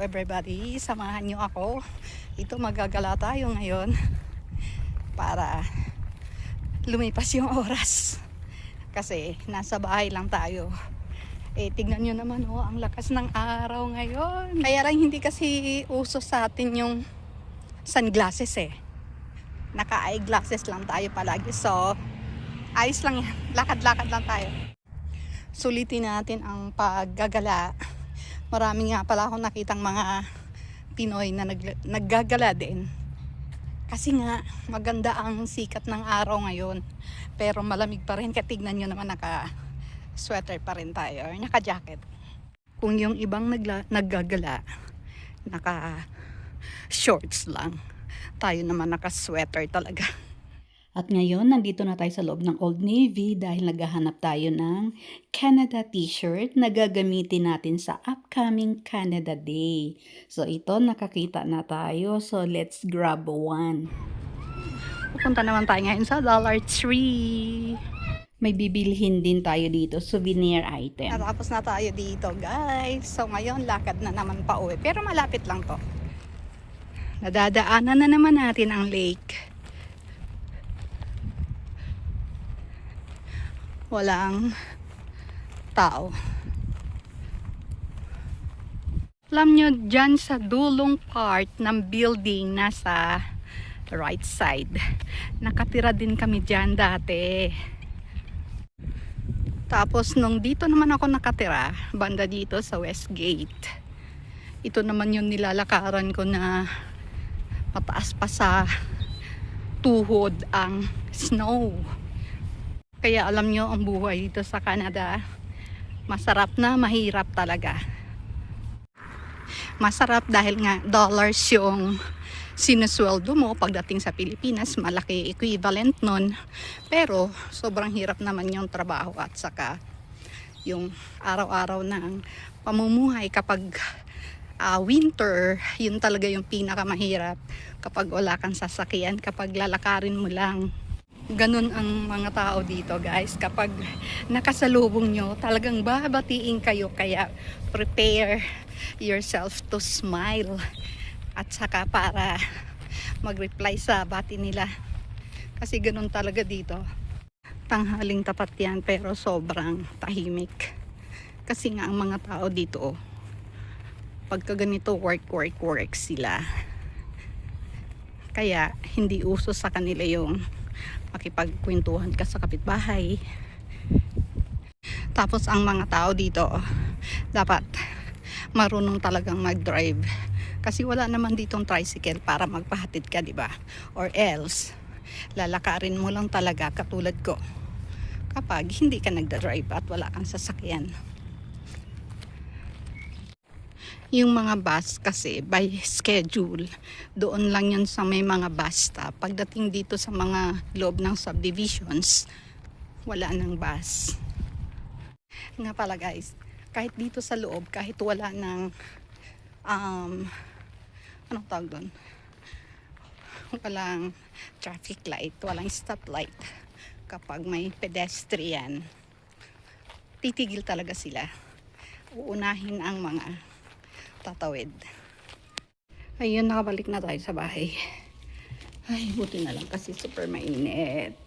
everybody, samahan nyo ako. Ito magagala tayo ngayon para lumipas yung oras. Kasi nasa bahay lang tayo. Tignan nyo naman ang lakas ng araw ngayon. Kaya lang hindi kasi uso sa atin yung sunglasses Naka-eyeglasses lang tayo palagi. So, ayos lang yan. Lakad-lakad lang tayo. Sulitin natin ang paggagala. Marami nga pala akong nakitang mga Pinoy na naggagala din. Kasi nga, maganda ang sikat ng araw ngayon. Pero malamig pa rin. Katignan nyo naman, naka-sweater pa rin tayo. Or naka-jacket. Kung yung ibang naggagala, naka-shorts lang. Tayo naman naka-sweater talaga. At ngayon, nandito na tayo sa loob ng Old Navy dahil naghahanap tayo ng Canada t-shirt na gagamitin natin sa upcoming Canada Day. So ito, nakakita na tayo. So let's grab one. Pupunta naman tayo ngayon sa Dollar Tree. May bibilhin din tayo dito, souvenir item. Natapos na tayo dito, guys. So ngayon, lakad na naman pa uwi. Pero malapit lang to. Nadadaanan na naman natin ang lake. Walang tao. Alam nyo, dyan sa dulong part ng building nasa right side, nakatira din kami dyan dati. Tapos nung dito naman ako nakatira, banda dito sa Westgate, ito naman yung nilalakaran ko na mataas pa sa tuhod ang snow. Kaya alam nyo, ang buhay dito sa Canada, masarap na mahirap talaga. Masarap dahil nga dollars yung sinusweldo mo. Pagdating sa Pilipinas, malaki equivalent nun. Pero sobrang hirap naman yung trabaho at saka yung araw-araw ng pamumuhay kapag winter, yun talaga yung pinakamahirap kapag wala kang sasakyan, kapag lalakarin mo lang. Ganun ang mga tao dito, guys. Kapag nakasalubong nyo, talagang babatiin kayo. Kaya prepare yourself to smile. At saka para mag-reply sa bati nila. Kasi ganun talaga dito. Tanghaling tapat yan, pero sobrang tahimik. Kasi nga ang mga tao dito, pagka ganito work sila. Kaya hindi uso sa kanila yung makipagkwentuhan ka sa kapitbahay. Tapos ang mga tao dito dapat marunong talagang mag-drive kasi wala naman ditong tricycle para magpahatid ka, di ba? Or else lalakarin mo lang talaga katulad ko kapag hindi ka nagda-drive at wala kang sasakyan. Yung mga bus kasi by schedule, doon lang yun sa may mga bus stop. Pagdating dito sa mga loob ng subdivisions, wala nang bus. Nga pala, guys, kahit dito sa loob, kahit wala ng anong tawag doon? Walang traffic light, walang stoplight. Kapag may pedestrian, titigil talaga sila. Uunahin ang mga tatawid. Ayun, nakabalik na tayo sa bahay. Ay, buti na lang kasi super mainit.